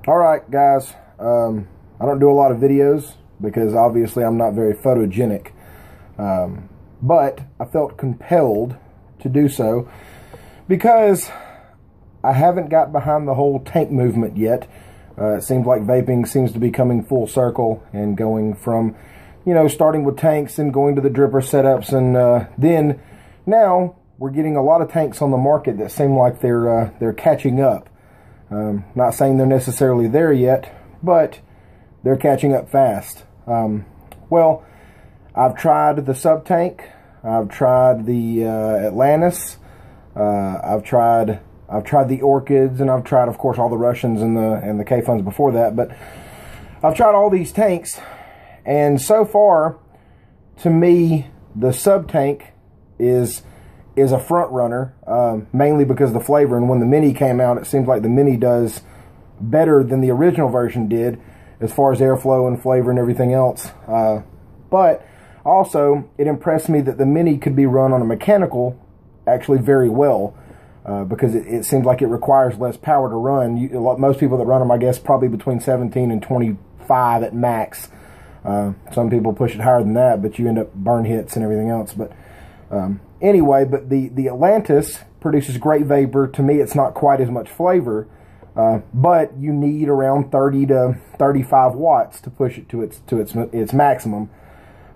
Alright guys, I don't do a lot of videos because obviously I'm not very photogenic, but I felt compelled to do so because I haven't got behind the whole tank movement yet. It seems like vaping seems to be coming full circle and going from, you know, starting with tanks and going to the dripper setups, and then now we're getting a lot of tanks on the market that seem like they're catching up. Not saying they're necessarily there yet, but they're catching up fast. Well, I've tried the sub tank, I've tried the Atlantis, I've tried the Orchids, and I've tried, of course, all the Russians and the K-Funds before that. But I've tried all these tanks, and so far, to me, the sub tank is a front runner, mainly because of the flavor. And when the Mini came out, it seems like the Mini does better than the original version did as far as airflow and flavor and everything else. But also, it impressed me that the Mini could be run on a mechanical actually very well, because it seems like it requires less power to run. Most people that run them, I guess, probably between 17 and 25 at max. Some people push it higher than that, but you end up burn hits and everything else. But anyway, but the Atlantis produces great vapor. To me, it's not quite as much flavor, but you need around 30 to 35 watts to push it to its maximum.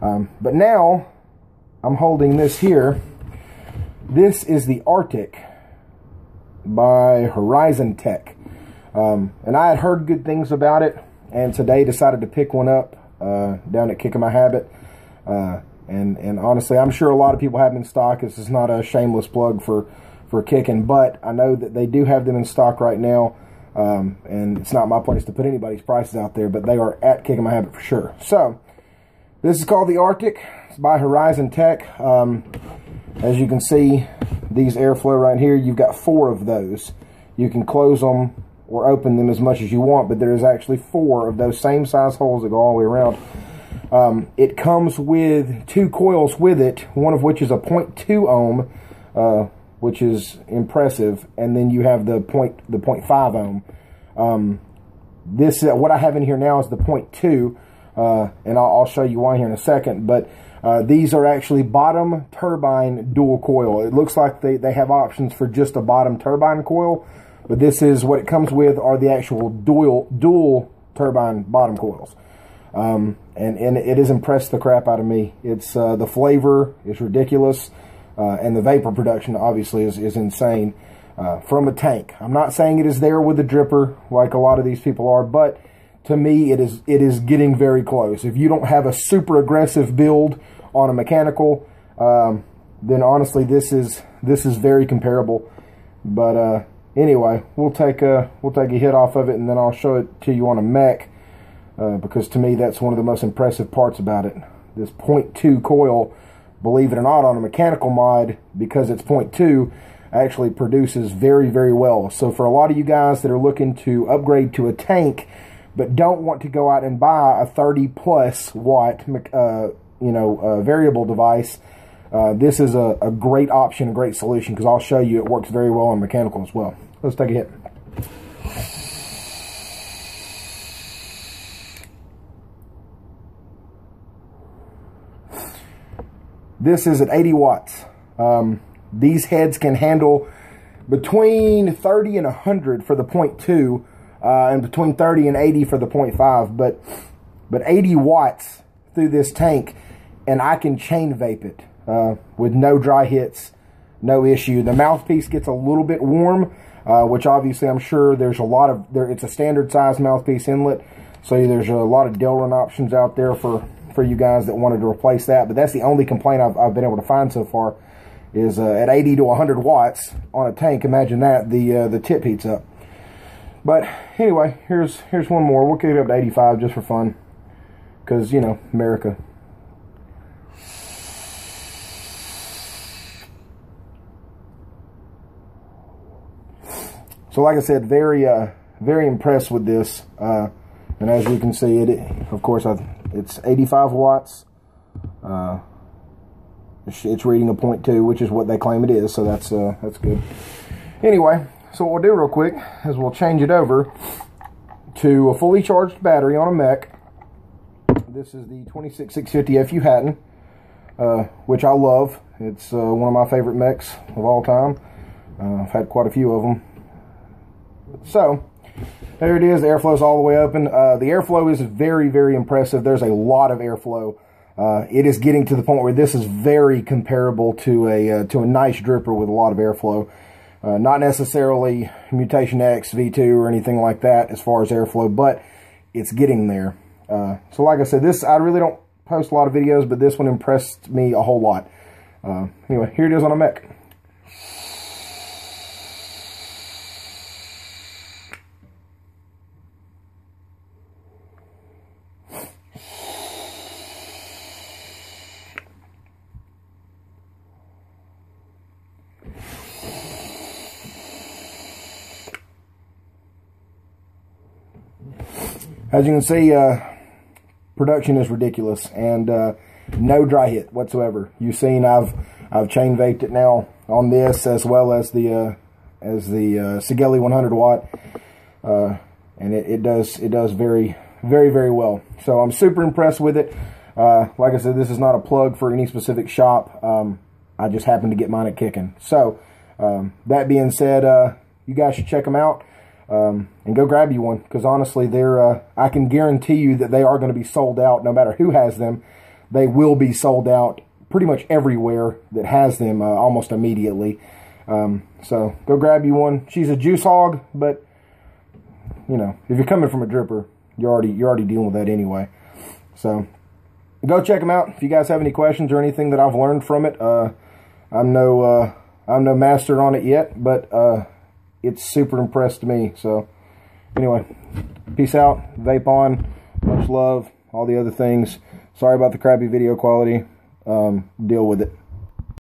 But now I'm holding this here. This is the Arctic by Horizon Tech, and I had heard good things about it, and today decided to pick one up down at Kicking My Habit. And honestly, I'm sure a lot of people have them in stock. This is not a shameless plug for Kicking, but I know that they do have them in stock right now. And it's not my place to put anybody's prices out there, but they are at Kicking My Habit for sure. So, this is called the Arctic. It's by Horizon Tech. As you can see, these airflow right here, you've got 4 of those. You can close them or open them as much as you want, but there is actually 4 of those same size holes that go all the way around. It comes with 2 coils with it, one of which is a 0.2 ohm, which is impressive, and then you have the 0.5 ohm. This what I have in here now is the 0.2, and I'll show you why here in a second. But these are actually bottom turbine dual coil. It looks like they have options for just a bottom turbine coil, but this is what it comes with, are the actual dual turbine bottom coils. And it has impressed the crap out of me. It's the flavor is ridiculous, and the vapor production obviously is insane from a tank. I'm not saying it is there with the dripper like a lot of these people are, but to me it is getting very close. If you don't have a super aggressive build on a mechanical, then honestly this is very comparable. But anyway, we'll take a hit off of it, and then I'll show it to you on a mech. Because to me, that's one of the most impressive parts about it. This 0.2 coil, believe it or not, on a mechanical mod, because it's 0.2, actually produces very, very well. So for a lot of you guys that are looking to upgrade to a tank, but don't want to go out and buy a 30+ watt, variable device, this is a great option, a great solution, because I'll show you it works very well on mechanical as well. Let's take a hit. This is at 80 watts. These heads can handle between 30 and 100 for the 0.2, and between 30 and 80 for the 0.5. But 80 watts through this tank, and I can chain vape it with no dry hits, no issue. The mouthpiece gets a little bit warm, which obviously I'm sure there's a lot of it's a standard size mouthpiece inlet, so there's a lot of Delrin options out there for you guys that wanted to replace that. But that's the only complaint I've been able to find so far, is at 80 to 100 watts on a tank. Imagine that, the tip heats up. But anyway, here's one more. We'll kick it up to 85 just for fun, because, you know, America. So like I said, very impressed with this. And as you can see, of course, it's 85 watts. It's reading a 0.2, which is what they claim it is, so that's good. Anyway, so what we'll do real quick is we'll change it over to a fully charged battery on a mech. This is the 26650 FU Hatton, which I love. It's one of my favorite mechs of all time. I've had quite a few of them. So, there it is. The airflow's all the way open. The airflow is very, very impressive. There's a lot of airflow. It is getting to the point where this is very comparable to a nice dripper with a lot of airflow. Not necessarily Mutation X, V2, or anything like that as far as airflow, but it's getting there. So like I said, I really don't post a lot of videos, but this one impressed me a whole lot. Anyway, here it is on a mech. As you can see, production is ridiculous, and no dry hit whatsoever. You've seen I've chain vaped it now on this, as well as the Sigeli 100 watt, and it does very, very, very well. So I'm super impressed with it. Like I said, this is not a plug for any specific shop. I just happened to get mine at Kickin'. So that being said, you guys should check them out. And go grab you one, because honestly, I can guarantee you that they are going to be sold out. No matter who has them, they will be sold out pretty much everywhere that has them almost immediately. So go grab you one. She's a juice hog, but you know, if you're coming from a dripper, you're already dealing with that anyway. So go check them out. If you guys have any questions or anything that I've learned from it, I'm no master on it yet, but it's super impressed me. So anyway, peace out, vape on, much love, all the other things. Sorry about the crappy video quality. Deal with it.